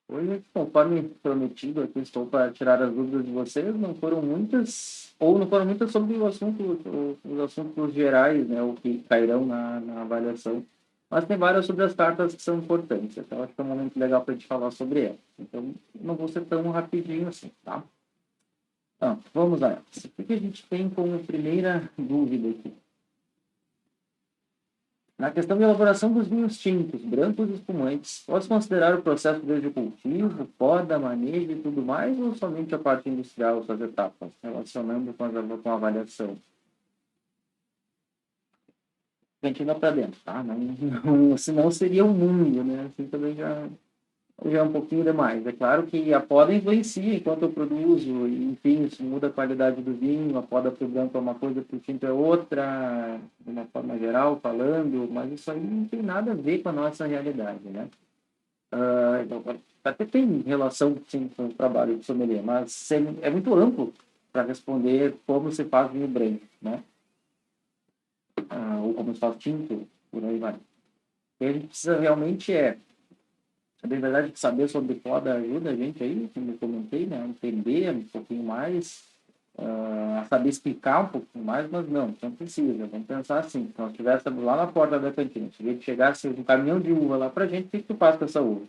Hoje, conforme prometido, aqui estou para tirar as dúvidas de vocês. Não foram muitas, ou não foram muitas sobre o assunto, os assuntos gerais, né, o que cairão na avaliação. Mas tem várias sobre as cartas que são importantes. Então, acho que é um momento legal para a gente falar sobre elas. Então, não vou ser tão rapidinho assim, tá? Então, vamos lá. O que a gente tem como primeira dúvida aqui? Na questão de elaboração dos vinhos tintos, brancos e espumantes, posso considerar o processo desde o cultivo, poda, manejo e tudo mais, ou somente a parte industrial, suas etapas, relacionando com a avaliação? Cantina para dentro, tá? Não, não, senão seria um mundo, né? Assim também já é um pouquinho demais. É claro que a poda influencia enquanto eu produzo, e, enfim, isso muda a qualidade do vinho, a poda para o branco é uma coisa, para o tinto é outra, de uma forma geral, falando, mas isso aí não tem nada a ver com a nossa realidade, né? Então, até tem relação, sim, com o trabalho de sommelier, mas é muito amplo para responder como se faz vinho branco, né? Ou como se faz tinto, por aí vai. O que a gente precisa realmente é, a verdade, que saber sobre poda ajuda a gente aí, como eu comentei, né? A entender um pouquinho mais, a saber explicar um pouquinho mais, mas não precisa. Vamos pensar assim, se nós estivéssemos lá na porta da cantina, se chegasse um caminhão de uva lá para a gente, o que tu faz com essa uva?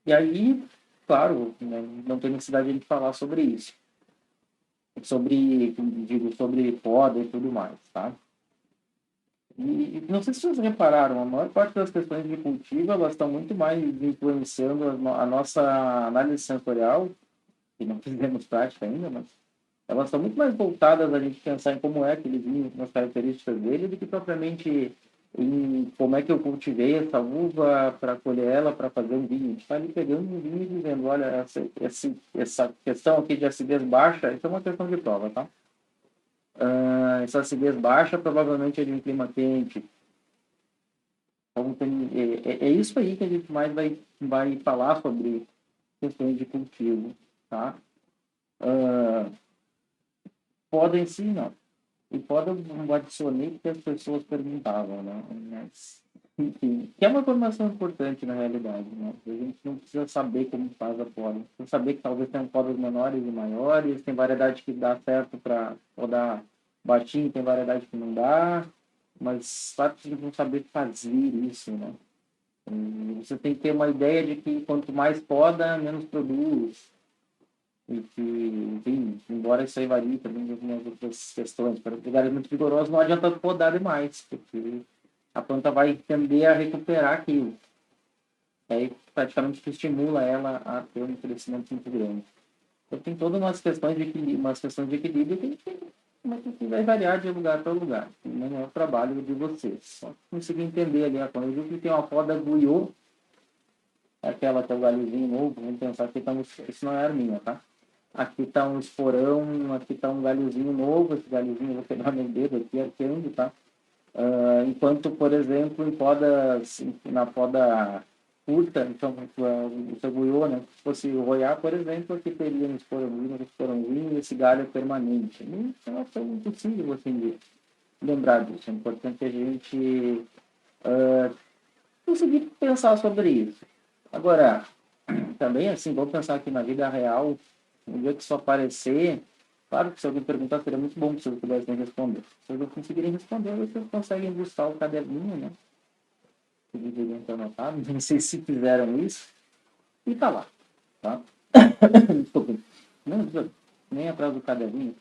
E aí, claro, né, não tem necessidade de a gente falar sobre isso, sobre poda e tudo mais, tá? E não sei se vocês repararam, a maior parte das questões de cultivo, elas estão muito mais influenciando a nossa análise sensorial, que não fizemos prática ainda, mas elas estão muito mais voltadas a gente pensar em como é aquele vinho, nas características dele, do que propriamente em como é que eu cultivei essa uva para colher ela, para fazer um vinho. A gente está ali pegando um vinho e dizendo, olha, essa questão aqui de acidez baixa, isso é uma questão de prova, tá? Essa acidez baixa provavelmente é de um clima quente. Então, é isso aí que a gente mais vai falar sobre questões de cultivo, tá? Uh, Podem sim, não. E pode eu adicionei porque as pessoas perguntavam, né? Mas, enfim, que é uma informação importante na realidade, né? A gente não precisa saber como faz a poda. Precisa saber que talvez tenham podas menores e maiores, tem variedade que dá certo para podar baixinho, tem variedade que não dá, mas fato de não saber fazer isso, né? E você tem que ter uma ideia de que quanto mais poda, menos produz. E que, enfim, embora isso aí varie também de algumas outras questões, para lugares muito rigorosos não adianta podar demais, porque a planta vai tender a recuperar aquilo. Aí praticamente tu estimula ela a ter um crescimento muito grande. Então tem todas umas questões de equilíbrio que vai variar de lugar para lugar. Não é o trabalho de vocês. Só conseguir entender ali, quando eu digo que tem uma poda guiô, aquela que é o galhozinho novo, vamos pensar que isso não é a arminha, tá? Aqui está um esporão, aqui está um galhozinho novo, esse galhozinho eu vou pegar meu dedo aqui arqueando, tá? Enquanto, por exemplo, na poda curta, então, o seu guiô, né? Se fosse roiar, por exemplo, aqui teria um esporãozinho, esse galho é permanente. Não é tão impossível assim de lembrar disso. É importante a gente conseguir pensar sobre isso. Agora, também, assim, vamos pensar aqui na vida real, um dia que isso aparecer, claro que se alguém perguntar, seria muito bom se vocês pudessem responder. Se vocês não conseguirem responder, vocês conseguem buscar o caderninho, né? Que deveriam ter anotado, não sei se fizeram isso, e tá lá, tá? Desculpa. Não, nem atrás do caderninho,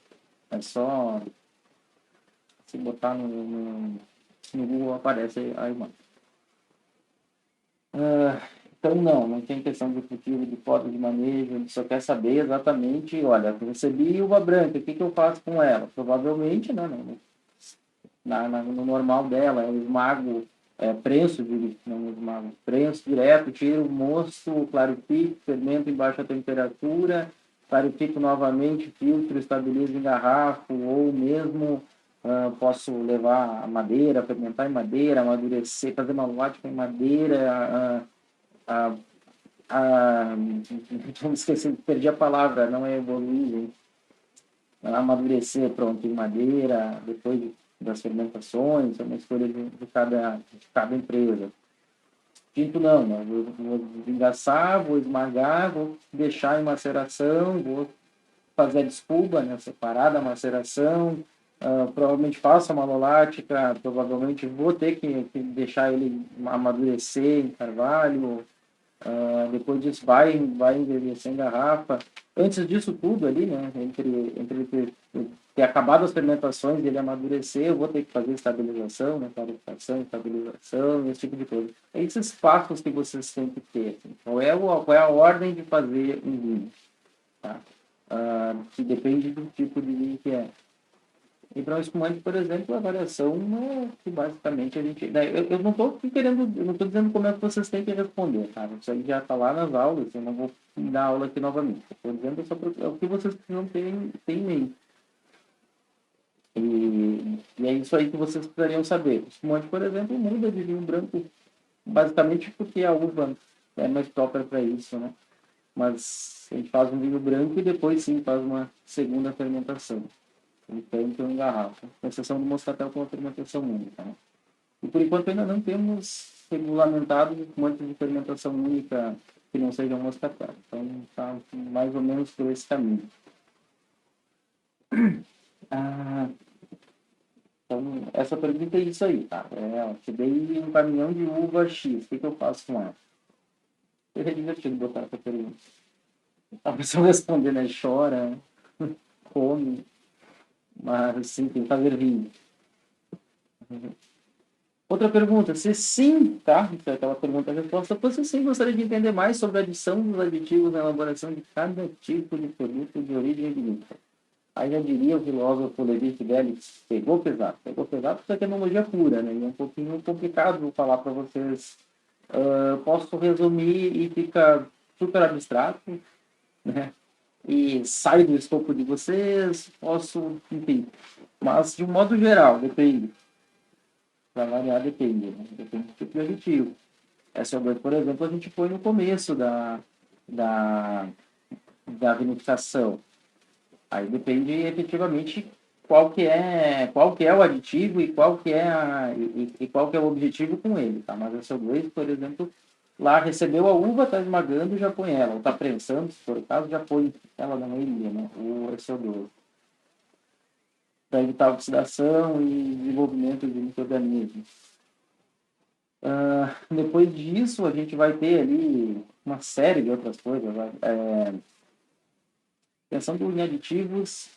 é só se botar no Google aparece a imagem. Então, não tem questão de cultivo, de poda, de manejo, a gente só quer saber exatamente, olha, eu recebi uva branca, o que eu faço com ela? Provavelmente, né, no normal dela, eu esmago, não esmago, prenso direto, tiro o mosto, clarifico, fermento em baixa temperatura, clarifico novamente, filtro, estabilizo em garrafa, ou mesmo posso levar a madeira, fermentar em madeira, amadurecer, fazer uma vodka em madeira, a, esqueci, perdi a palavra, não é evoluir, amadurecer, pronto, em madeira, depois das fermentações, é uma escolha de cada empresa. Tinto não, né? Vou desengaçar, vou esmagar, vou deixar em maceração, vou fazer a descuba, né? Separar da maceração, provavelmente faço a malolática, provavelmente vou ter que deixar ele amadurecer em carvalho, depois disso vai envelhecer em garrafa. Antes disso tudo ali, né? Entre ter acabado as fermentações e ele amadurecer, eu vou ter que fazer estabilização, né? Clarificação, estabilização, esse tipo de coisa. É esses passos que vocês têm que ter. Assim. Qual é a ordem de fazer um vinho? Tá? Que depende do tipo de vinho que é. E para o espumante, por exemplo, a variação é que basicamente a gente. Eu não estou querendo, eu não estou dizendo como é que vocês têm que responder, tá? Isso aí já está lá nas aulas, eu não vou dar aula aqui novamente. Estou dizendo só é o que vocês precisam ter em mente. E é isso aí que vocês precisariam saber. O espumante, por exemplo, muda de vinho branco, basicamente porque a uva é mais própria para isso, né? Mas a gente faz um vinho branco e depois sim faz uma segunda fermentação. Então, em garrafa, com exceção do moscatel com a fermentação única. Né? E por enquanto ainda não temos regulamentado muitas de fermentação única que não sejam moscatel. Então, está mais ou menos por esse caminho. Ah, então, essa pergunta é isso aí, tá? Te dei um caminhão de uva X, o que eu faço com ela? É divertido botar essa pergunta. A pessoa responder, né? Chora, come, mas sim, tem que fazer vinho. Outra pergunta, se sim, tá? Aquela pergunta-resposta, você sim gostaria de entender mais sobre a adição dos aditivos na elaboração de cada tipo de produto de origem vinícola. Aí já diria o filósofo Levi Fidelix, pegou pesado porque é tecnologia pura, né? E é um pouquinho complicado falar para vocês. Posso resumir e fica super abstrato, né? E sai do escopo de vocês, posso, enfim. Mas, de um modo geral, depende. Para variar, depende. Né? Depende do tipo de aditivo. SO2, por exemplo, a gente põe no começo da, da vinificação. Aí depende efetivamente qual que é o aditivo e qual que é qual que é o objetivo com ele, tá? Mas o SO2, por exemplo, lá recebeu a uva, está esmagando, já põe ela. Ou está prensando, se for o caso, já põe ela na ilha, né? O SO2. Para evitar oxidação e desenvolvimento de micro-organismos. Depois disso, a gente vai ter ali uma série de outras coisas. Pensando em aditivos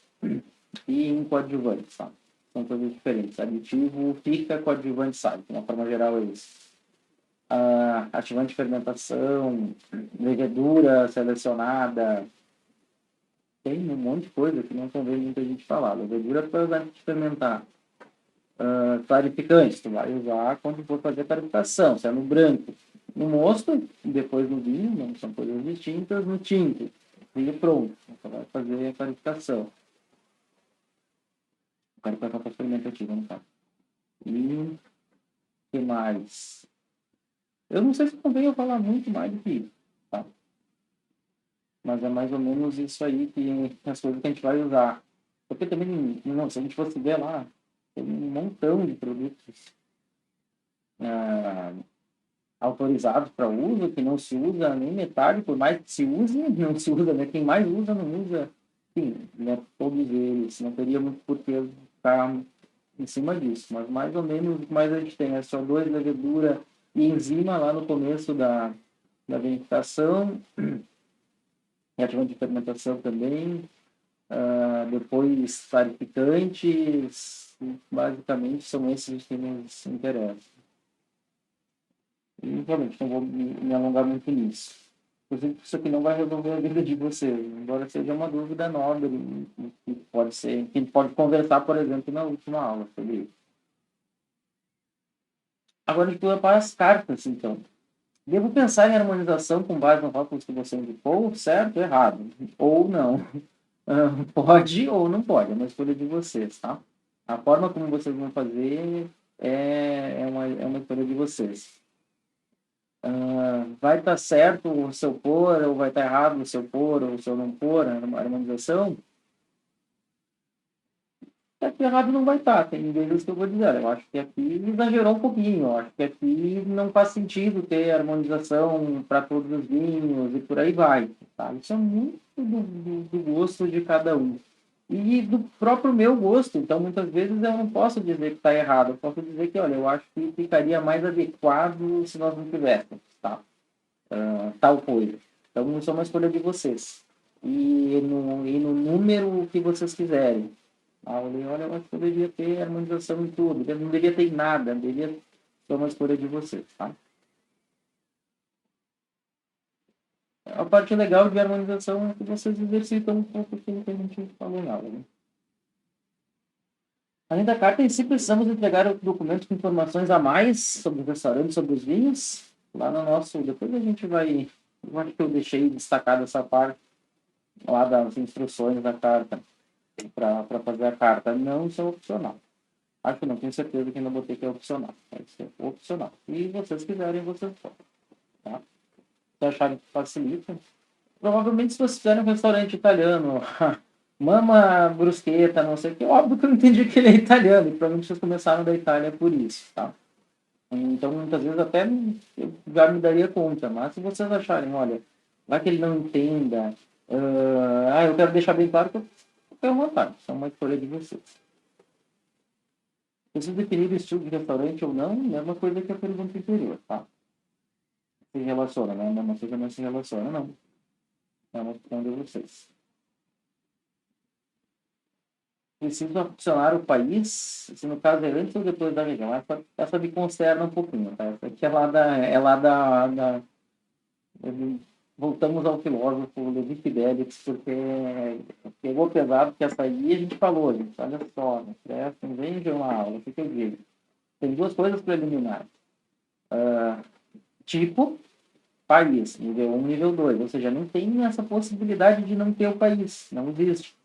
e em coadjuvantes, sabe? São coisas diferentes. Aditivo fica, coadjuvante sai. De uma forma geral é isso. Ativante de fermentação, levedura selecionada. Tem um monte de coisa que não convém muita gente falar. Levedura para usar de fermentar. Clarificante, tu vai usar quando for fazer a clarificação, se é no branco. No mosto, depois no vinho, não são coisas distintas, no tinto. Vinho pronto, você vai fazer a clarificação. Clarificação para fermentativa, no caso. E o que mais? Eu não sei se convém eu falar muito mais do que isso, tá? Mas é mais ou menos isso aí que as coisas que a gente vai usar. Porque também, não, se a gente fosse ver lá, tem um montão de produtos autorizados para uso, que não se usa nem metade, por mais que se use, não se usa, né? Quem mais usa, não usa, enfim, né? Todos eles, não teria muito por que ficar em cima disso, mas mais ou menos o que mais a gente tem é só dois levedura e enzima lá no começo da vinificação, e ativante de fermentação também, depois clarificantes, basicamente são esses que nos interessam. E, realmente, não vou me alongar muito nisso. Inclusive, isso aqui não vai resolver a vida de vocês, embora seja uma dúvida nobre, que pode ser, que pode conversar, por exemplo, na última aula sobre isso. Agora, a gente pula para as cartas, então. Devo pensar em harmonização com base no rótulos que você indicou, certo ou errado? Ou não. Pode ou não pode, é uma escolha de vocês, tá? A forma como vocês vão fazer é uma escolha de vocês. Vai estar certo o seu pôr, ou vai estar errado o seu pôr, ou o seu não pôr, a harmonização? aqui errado não vai estar. Tem vezes que eu vou dizer, eu acho que aqui exagerou um pouquinho, eu acho que aqui não faz sentido ter harmonização para todos os vinhos e por aí vai. Tá? Isso é muito do gosto de cada um. E do próprio meu gosto. Então, muitas vezes eu não posso dizer que está errado, eu posso dizer que, olha, eu acho que ficaria mais adequado se nós não tivéssemos, tá? Tal coisa. Então, isso é uma escolha de vocês. E no número que vocês quiserem. Olha, eu acho que eu devia ter harmonização em tudo. Não devia ter nada. Devia ser uma escolha de vocês, tá? A parte legal de harmonização é que vocês exercitam um pouco aquilo que a gente falou na aula, né? Além da carta em si, precisamos entregar documentos com informações a mais sobre o restaurante, sobre os vinhos. Lá no nosso... Depois a gente vai... Eu acho que eu deixei destacado essa parte lá das instruções da carta para fazer a carta. Não são opcional. Acho que não, tenho certeza que ainda botei que é opcional. Vai ser opcional. E vocês quiserem, vocês podem. Tá? Se acharem que facilita. Provavelmente, se vocês fizerem um restaurante italiano, mama brusqueta, não sei o que, óbvio que eu não entendi que ele é italiano. E provavelmente vocês começaram da Itália por isso. Tá? Então, muitas vezes até eu já me daria conta. Mas se vocês acharem, olha, vai que ele não entenda. Eu quero deixar bem claro que eu tenho vontade. Isso é uma escolha de vocês. Vocês definirem o estilo de restaurante ou não, é uma coisa que a pergunta anterior, tá? Se relaciona, né? Não é uma coisa não se relaciona, não. É uma questão de vocês. Preciso opcionar o país, se no caso é antes ou depois da região. Essa me consterna um pouquinho, tá? Essa aqui é lá da voltamos ao filósofo Levi Fidelix, porque pegou pesado que essa aí a gente falou, gente, olha só, né? Prestem, vejam a aula, o que eu digo? Tem duas coisas preliminares. Tipo, país, nível 1, nível 2. Ou seja, não tem essa possibilidade de não ter o país. Não existe.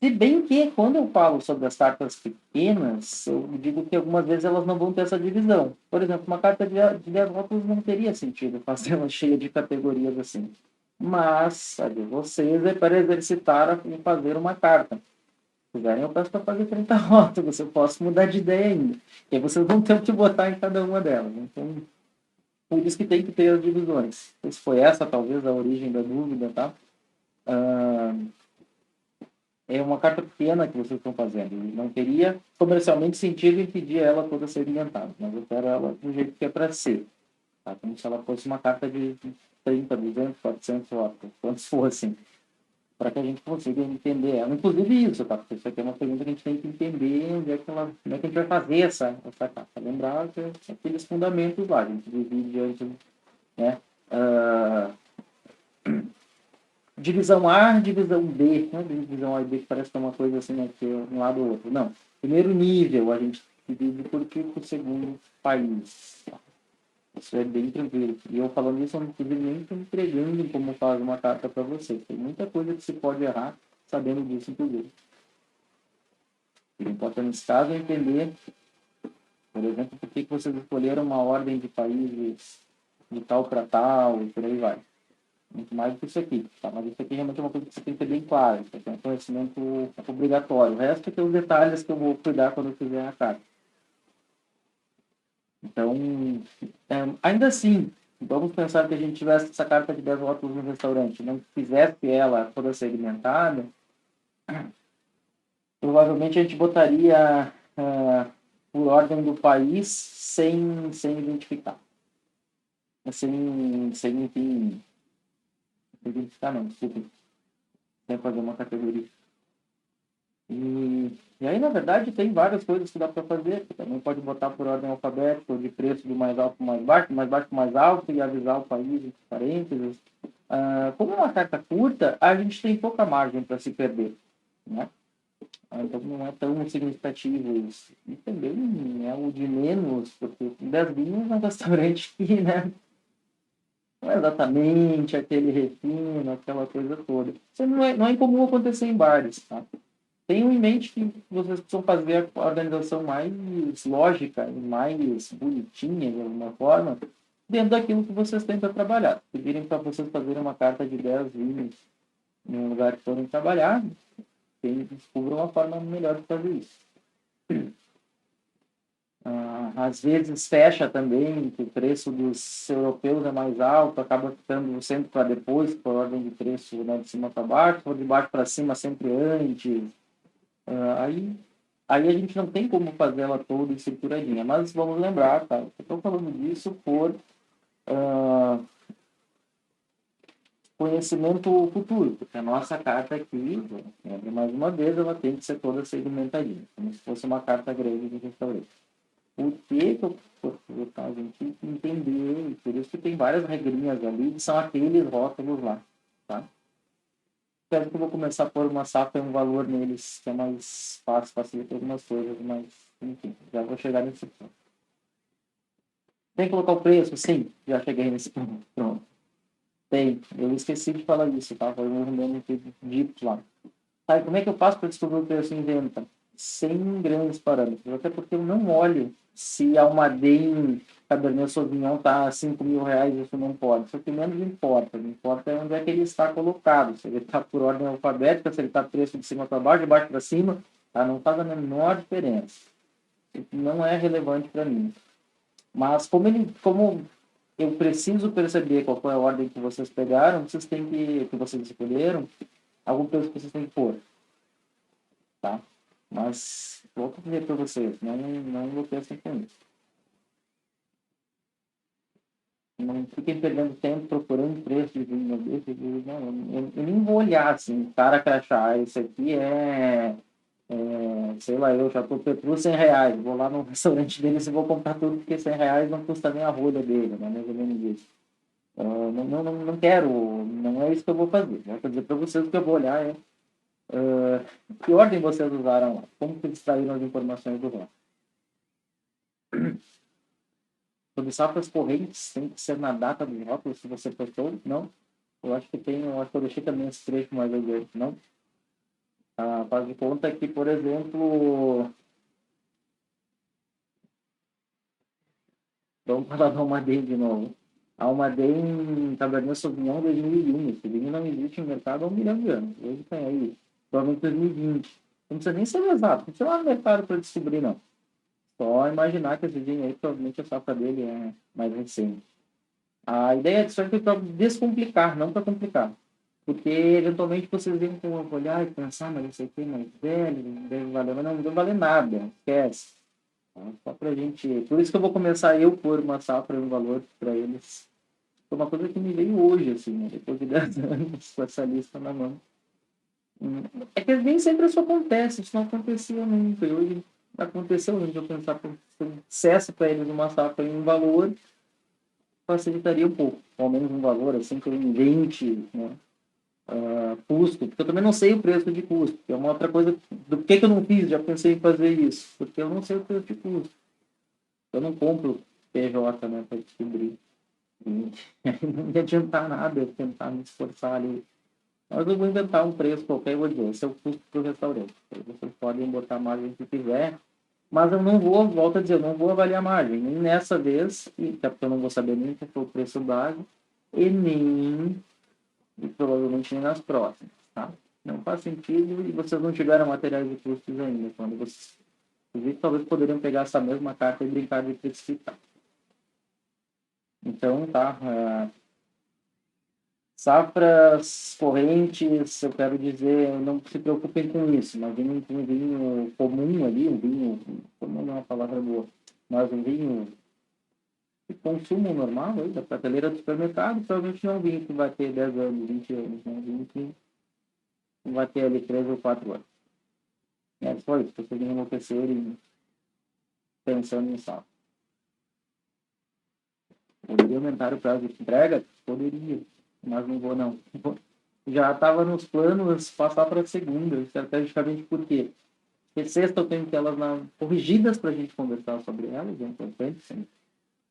Se bem que, quando eu falo sobre as cartas pequenas, eu digo que algumas vezes elas não vão ter essa divisão. Por exemplo, uma carta de 10 rótulos não teria sentido fazer ela cheia de categorias assim. Mas, sabe, vocês é para exercitar e fazer uma carta. Se quiserem, eu peço para fazer 30 rótulos. Eu posso mudar de ideia ainda. E aí vocês vão ter o que botar em cada uma delas. Então, por isso que tem que ter as divisões. Se foi essa, talvez, a origem da dúvida, tá? É uma carta pequena que vocês estão fazendo. Não teria comercialmente sentido em pedir ela toda segmentada, mas eu quero ela do jeito que é para ser. Tá? Como se ela fosse uma carta de 30, 200, 400 votos, quantos fossem, para que a gente consiga entender ela. Inclusive isso, tá? Porque isso aqui é uma pergunta que a gente tem que entender onde é que ela, como é que a gente vai fazer essa carta. Lembrar que aqueles fundamentos lá, a gente divide antes, né? Divisão A, divisão B, né? Divisão A e B que parece que é uma coisa assim, né? Que é um lado ou outro. Não. Primeiro nível, a gente divide por tipo, segundo país. Isso é bem tranquilo. E eu falando isso, eu não estou nem estou entregando como faz uma carta para você. Tem muita coisa que se pode errar sabendo disso, inclusive. O que importa nesse caso é entender, por exemplo, por que vocês escolheram uma ordem de países de tal para tal e por aí vai. Muito mais do que isso aqui, tá? Mas isso aqui realmente é uma coisa que você tem que ter bem claro. Isso aqui é um conhecimento obrigatório. O resto é que os detalhes que eu vou cuidar quando eu fizer a carta. Então, ainda assim, vamos pensar que a gente tivesse essa carta de 10 votos no restaurante, não fizesse ela toda segmentada, provavelmente a gente botaria por ordem do país sem identificar. Enfim, identificar não, desculpa. Sem fazer uma categoria. E aí, na verdade, tem várias coisas que dá para fazer. Você também pode botar por ordem alfabética, ou de preço do mais alto para mais baixo para mais alto, e avisar o país entre parênteses. Como é uma carta curta, a gente tem pouca margem para se perder, né? Então, não é tão significativo isso. E também é o de menos, porque 10 vinhos é um restaurante que, né, não é exatamente aquele refino, aquela coisa toda. Isso não é incomum acontecer em bares, tá? Tenham em mente que vocês precisam fazer a organização mais lógica e mais bonitinha, de alguma forma, dentro daquilo que vocês têm para trabalhar. Pedirem para vocês fazerem uma carta de 10 vinhos em um lugar que forem trabalhar, descubra uma forma melhor de fazer isso. Às vezes fecha também, que o preço dos europeus é mais alto, acaba ficando sempre para depois, por ordem de preço, né, de cima para baixo, ou de baixo para cima sempre antes. Aí a gente não tem como fazer ela toda estruturadinha, mas vamos lembrar, tá? Eu estou falando disso por conhecimento futuro, porque a nossa carta aqui, mais uma vez, ela tem que ser toda segmentadinha, como se fosse uma carta grande de restaurante. Por que a gente entender, por isso que tem várias regrinhas ali, que são aqueles rótulos lá, tá? Espero que eu vou começar a pôr uma safra e um valor neles, que é mais fácil, facilita algumas coisas, mas, enfim, já vou chegar nesse ponto. Tem que colocar o preço? Sim, já cheguei nesse ponto, pronto. Tem, eu esqueci de falar isso, tá? Foi um erro dito lá. Sabe, como é que eu faço para descobrir o preço em venta? Sem grandes parâmetros, até porque eu não olho se a Almaden Cabernet Sauvignon está a 5 mil reais, isso não pode. Isso que menos importa. O que importa é onde é que ele está colocado. Se ele está por ordem alfabética, se ele está preço de cima para baixo, de baixo para cima, tá? Não faz a menor diferença. Isso não é relevante para mim. Mas como eu preciso perceber qual foi a ordem que vocês pegaram, que vocês escolheram, algum preço que vocês têm que pôr, tá? Mas vou dizer para vocês, não enlouqueçam com isso. Não fiquem perdendo tempo procurando preço de vinho desse, eu nem vou olhar assim, cara crachá, esse aqui sei lá, eu já tô por 100 reais, vou lá no restaurante deles e vou comprar tudo, porque 100 reais não custa nem a rolha dele, né? Mais ou menos isso. Não quero, não é isso que eu vou fazer. Vou dizer para vocês o que eu vou olhar que ordem vocês usaram lá? Como que extraíram as informações do rótulo? Sobre safras correntes, tem que ser na data do rótulo, se você postou? Não. Eu acho que eu deixei também esse trecho mais adiante, não? Faz de conta que, por exemplo, vamos falar da Almaden de novo. A Almaden Cabernet Sauvignon 2001. Esse vinho não existe no mercado há 1 milhão de anos. Hoje tem aí, provavelmente 2020. Não precisa nem ser exato, não precisa ir lá no mercado para descobrir, não. Só imaginar que esse vinho aí, provavelmente a safra dele é mais recente. A ideia disso aqui é para descomplicar, não para complicar. Porque, eventualmente, vocês vêm com um olhar e pensar, mas isso aqui é mais velho, não deve valer, mas não deve valer nada, esquece. Só pra gente... Por isso que eu vou começar eu pôr uma safra e um valor para eles. Foi uma coisa que me veio hoje, assim, né? Depois de 10 anos com essa lista na mão. É que nem sempre isso acontece, isso não acontecia nunca. E hoje aconteceu, a gente vai pensar, se eu dissesse para eles uma safra e um valor, facilitaria um pouco, ao menos um valor, assim, que eu invente, né? Custo, porque eu também não sei o preço de custo, que é uma outra coisa, do que eu não fiz, já pensei em fazer isso, porque eu não sei o preço de custo. Eu não compro PJ, né, para descobrir. E não ia adiantar nada eu tentar me esforçar ali. Mas eu vou inventar um preço qualquer e vou dizer, esse é o custo para o restaurante. Aí vocês podem botar a margem que quiser, mas eu não vou, volto a dizer, eu não vou avaliar a margem, nem nessa vez, até porque eu não vou saber nem qual foi o preço base, e provavelmente nem nas próximas, tá? Não faz sentido e vocês não tiveram materiais de custos ainda. Quando vocês talvez poderiam pegar essa mesma carta e brincar de precificar. Então, tá. Safras correntes, eu quero dizer, não se preocupem com isso, mas um vinho comum ali, um vinho, comum não é uma palavra boa, mas um vinho de consumo normal, aí, da prateleira do supermercado, provavelmente não é um vinho que vai ter 10 anos, 20 anos, é um vinho que vai ter ali 3 ou 4 anos. É só isso, vocês enlouquecerem pensando em safra. Poderia aumentar o prazo de entrega? Poderia, mas não vou não. Já estava nos planos passar para a segunda, estrategicamente por quê? Porque sexta eu tenho que elas corrigidas para a gente conversar sobre elas, é importante, sim.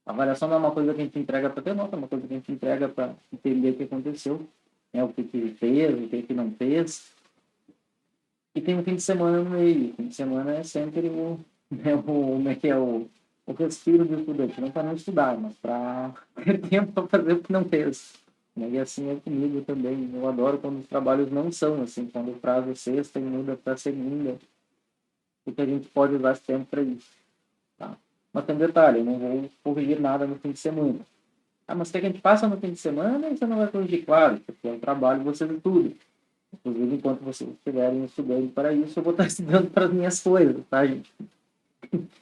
A avaliação não é uma coisa que a gente entrega para ter nota, é uma coisa que a gente entrega para entender o que aconteceu, né? O que fez, o que não fez. E tem um fim de semana no meio. O fim de semana é sempre como é que é o respiro do estudante, não para não estudar, mas para ter tempo para fazer o que não fez. Né? E assim é comigo também. Eu adoro quando os trabalhos não são assim, quando o prazo é sexta e muda para segunda, porque a gente pode usar esse tempo para isso. Tá? Mas tem um detalhe, eu não vou corrigir nada no fim de semana. Ah, mas quer que a gente faça no fim de semana e você não vai corrigir? Claro, porque é um trabalho, você estuda. Inclusive, enquanto vocês estiverem estudando para isso, eu vou estar estudando para as minhas coisas, tá, gente?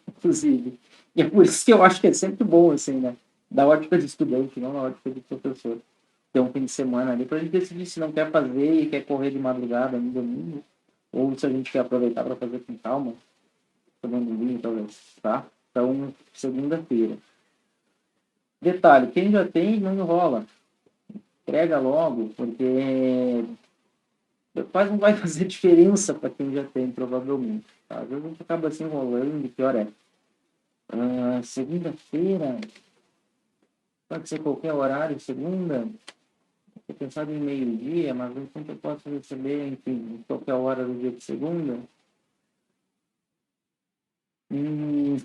Inclusive. E é por isso que eu acho que é sempre bom, assim, né? Da ótica de estudante, não na ótica de professor. Ter um fim de semana ali para a gente decidir se não quer fazer e quer correr de madrugada no domingo, ou se a gente quer aproveitar para fazer com calma, podendo domingo, talvez, tá? Então, segunda-feira. Detalhe, quem já tem, não enrola. Entrega logo, porque quase não vai fazer diferença para quem já tem, provavelmente. Tá? Às vezes a gente acaba se enrolando, pior é. Segunda-feira, pode ser qualquer horário, segunda. Estou pensando em meio-dia, mas enquanto eu posso receber, enfim, qualquer hora do dia de segunda. E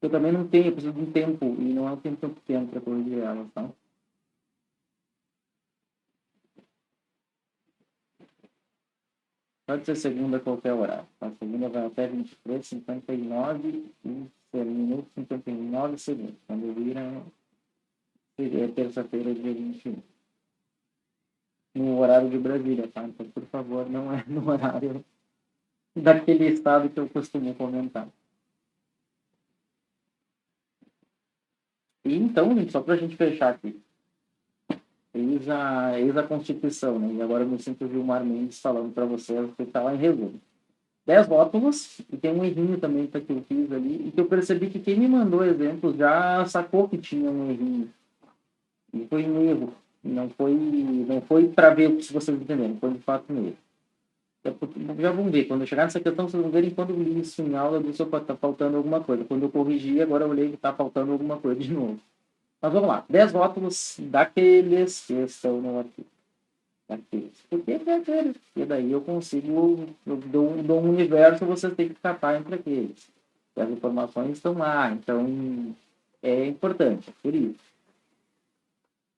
eu também não tenho, eu preciso de um tempo, e não é um tempo tão pequeno para corrigir elas, tá? Pode ser segunda a qualquer horário. Tá? Segunda vai até 23, 59 minutos, 59 segundos. Quando vira, seria terça-feira, dia 21. No horário de Brasília, tá? Então, por favor, não é no horário daquele estado que eu costumo comentar. E então, gente, só para a gente fechar aqui, eis a Constituição, né? E agora eu me sinto o Gilmar Mendes falando para vocês que está lá em resumo. 10 rótulos, e tem um errinho também que eu fiz ali, e que eu percebi que quem me mandou exemplos já sacou que tinha um errinho. E foi um erro. Não foi para ver se vocês entenderam, foi de fato um erro. Já vão ver, quando eu chegar nessa questão, vocês vão ver quando eu li isso em aula, eu disse, opa, está faltando alguma coisa. Quando eu corrigi, agora eu olhei que está faltando alguma coisa de novo. Mas vamos lá, 10 rótulos daqueles que estão no artigo. Daqueles. Por que daqueles? Porque daí eu consigo, eu dou um universo, vocês têm que capar entre aqueles. E as informações estão lá, então é importante, é por isso.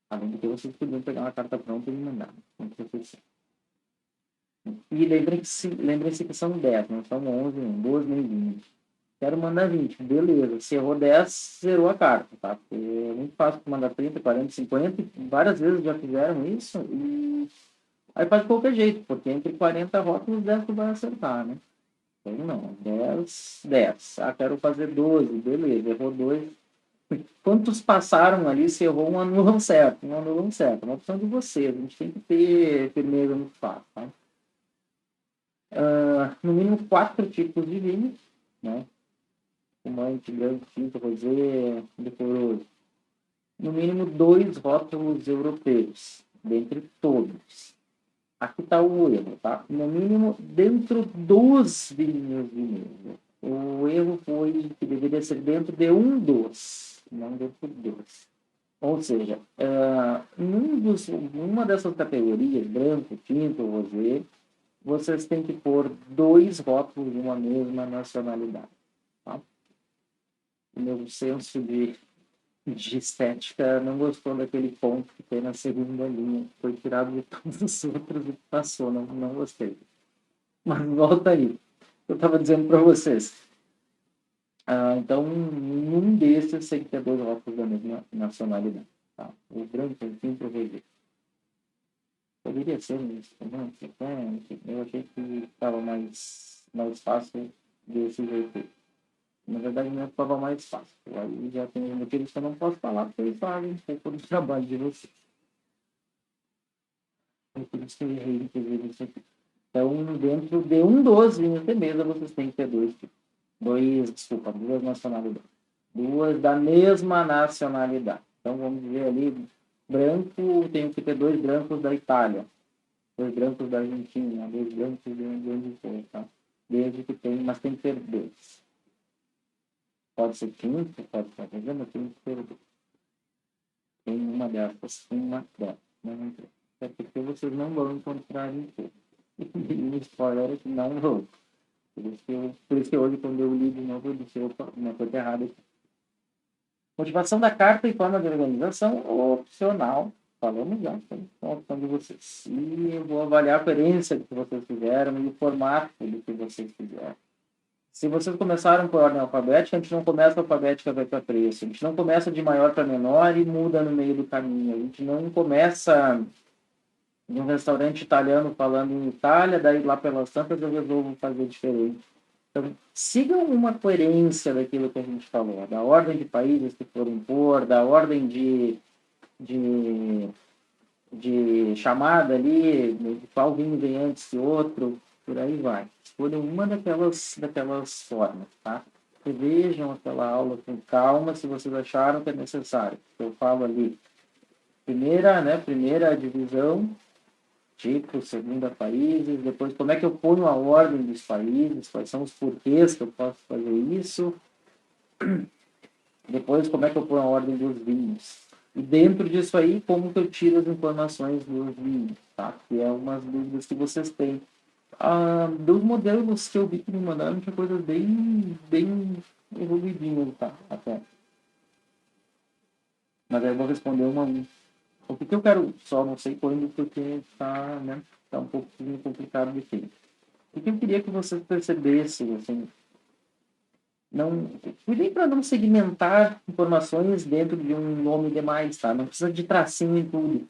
Além de que vocês podiam pegar uma carta pronta e me mandar. E lembrem-se que são 10, não são 11, nem 12, nem 20. Quero mandar 20, beleza. Se errou 10, zerou a carta, tá? Porque é muito fácil mandar 30, 40, 50, várias vezes já fizeram isso, e aí faz de qualquer jeito, porque entre 40 rótulos, 10 tu vai acertar, né? Então não, 10, 10. Ah, quero fazer 12, beleza, errou 2. Quantos passaram ali, se errou um anulam certo, um anulam certo. É uma opção de vocês, a gente tem que ter firmeza no que faz, tá? No mínimo 4 tipos de vinho, né? Fumante, branco, tinto, rosé, decoroso. No mínimo 2 rótulos europeus, dentre todos. Aqui está o erro, tá? No mínimo dentro dos vinhos de mesa. O erro foi que deveria ser dentro de um dos, não dentro dos. Ou seja, uma dessas categorias, branco, tinto, rosé, vocês têm que pôr 2 rótulos de uma mesma nacionalidade. Tá? O meu senso de estética não gostou daquele ponto que tem na segunda linha. Foi tirado de todos os outros e passou, não gostei. Mas volta aí. Eu estava dizendo para vocês. Então, um desses tem que ter 2 rótulos da mesma nacionalidade. Tá? O branco, o tinto, o rosé. Poderia ser um instrumento, eu achei que estava mais fácil desse jeito. Na verdade, não estava mais fácil. Aí já tem motivos que eu não posso falar, porque eles fazem um pouco do trabalho de você. É por isso que eu errei, inclusive, isso aqui. Então, dentro de um dos vinhos de mesa, vocês têm que ter duas nacionalidades. 2 da mesma nacionalidade. Então, vamos ver ali, branco, tenho que ter 2 brancos da Itália. 2 brancos da Argentina, 2 brancos de onde for, tá? Desde que tem, mas tem que ter 2. Pode ser tinto, pode ser, tá vendo? Tem que ter 2. Tem uma dessas, não tem. É porque vocês não vão encontrar em tudo. E o spoiler é que não vão. Por isso que hoje, quando eu li de novo, eu disse, opa, uma coisa errada aqui. Motivação da carta e forma de organização opcional. Falamos já, foi a opção de vocês. E eu vou avaliar a coerência do que vocês fizeram e o formato do que vocês fizeram. Se vocês começaram por ordem alfabética, a gente não começa alfabética, vai para preço. A gente não começa de maior para menor e muda no meio do caminho. A gente não começa de um restaurante italiano falando em Itália, daí lá pelas tantas eu resolvo fazer diferente. Então, sigam uma coerência daquilo que a gente falou, da ordem de países que foram impor, da ordem de, de chamada ali, de qual vinho vem antes que outro, por aí vai. Escolham uma daquelas formas, tá? Revejam aquela aula com calma se vocês acharam que é necessário. Eu falo ali, primeira divisão, tipo, segunda países, depois como é que eu ponho a ordem dos países, quais são os porquês que eu posso fazer isso, depois como é que eu ponho a ordem dos vinhos. E dentro disso aí, como que eu tiro as informações dos vinhos, tá? Que é umas dúvidas que vocês têm. Dos modelos que eu vi que me mandaram, tinha coisas bem evoluidinhas, tá? Até. Mas aí eu vou responder uma a uma. O que eu quero, só não sei quando, porque tá, né, tá um pouco complicado de tempo. O que eu queria que vocês percebessem, assim, não, cuidem para não segmentar informações dentro de um nome demais, tá? Não precisa de tracinho em tudo.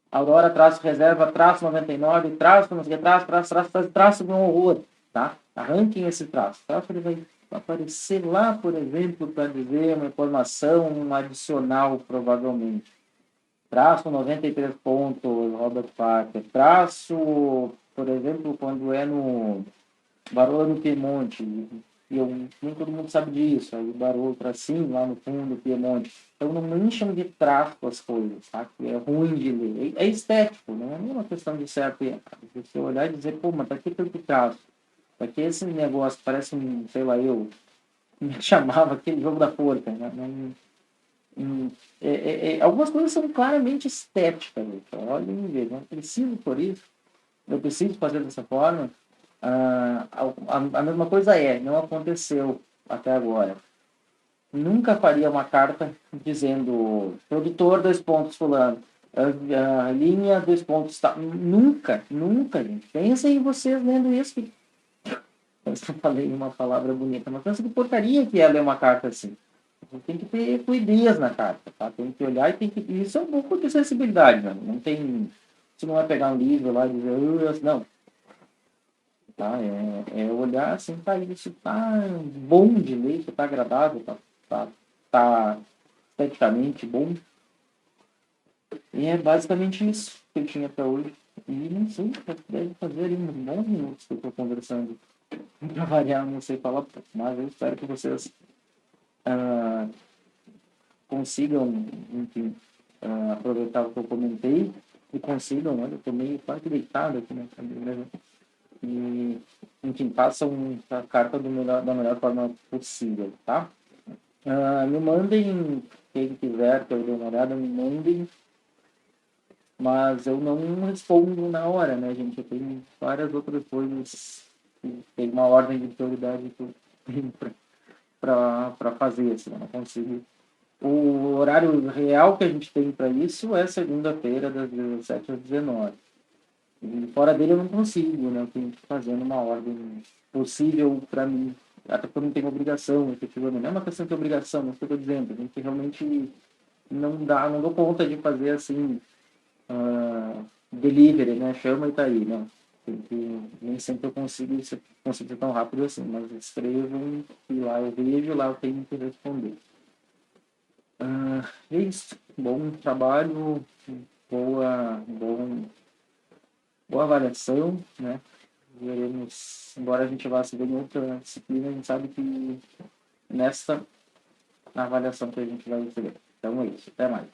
Aurora, traço, reserva, traço 99, traço, não sei o que, traço de um horror, tá? Arranquem esse traço. O traço ele vai aparecer lá, por exemplo, para dizer uma informação adicional, provavelmente. Traço 93 pontos, Robert Parker. Traço, por exemplo, quando é no Barolo no Piemonte, e nem todo mundo sabe disso, aí o Barolo tracinho lá no fundo do Piemonte. Então não enchem de traço as coisas, tá? Que é ruim de ler. É estético, não é uma questão de certo e errado. Você olhar e dizer, pô, mas tá aqui tanto traço. Tá aqui esse negócio, parece um, sei lá, eu me chamava aquele jogo da porca, né? Algumas coisas são claramente estéticas. Olhem e vejam, não preciso por isso, eu preciso fazer dessa forma. A mesma coisa não aconteceu até agora. Nunca faria uma carta dizendo produtor, dois pontos, fulano, linha, dois pontos, tá. Nunca, gente. Pensem em vocês lendo isso. Eu só falei uma palavra bonita, mas pensa que porcaria que é ler uma carta assim. Tem que ter fluidez na carta, tá? Tem que olhar e tem que. Isso é um pouco de sensibilidade, né? Não tem. Você não vai pegar um livro lá e dizer, não. Tá? É olhar assim, tá, isso tá bom de ler, isso tá agradável, tá esteticamente bom. E é basicamente isso que eu tinha para hoje. E não sei, deve fazer ali uns bons minutos que eu estou conversando. Para variar, não sei falar, mas eu espero que vocês consigam, enfim, aproveitar o que eu comentei e consigam, olha, eu estou meio quase deitado aqui na cadeira, e, enfim, façam a carta da melhor forma possível, tá? Me mandem, quem quiser que eu dê uma olhada, me mandem, mas eu não respondo na hora, né, gente? Eu tenho várias outras coisas, tem uma ordem de prioridade que eu tenho para fazer, assim, eu não consigo. O horário real que a gente tem para isso é segunda-feira, das 17 às 19. E fora dele eu não consigo, né? Eu tenho que fazer numa ordem possível para mim. Até porque eu não tenho obrigação, efetivamente. Não é uma questão de obrigação, não é o que eu estou dizendo. A gente realmente não dou conta de fazer assim, delivery, né? Chama e tá aí, né? Porque nem sempre eu consigo ser tão rápido assim, mas escrevam e lá eu vejo, lá eu tenho que responder. É isso. Bom trabalho, boa avaliação, né? Veremos, embora a gente vá se ver em outra disciplina, a gente sabe que nessa avaliação que a gente vai receber. Então é isso. Até mais.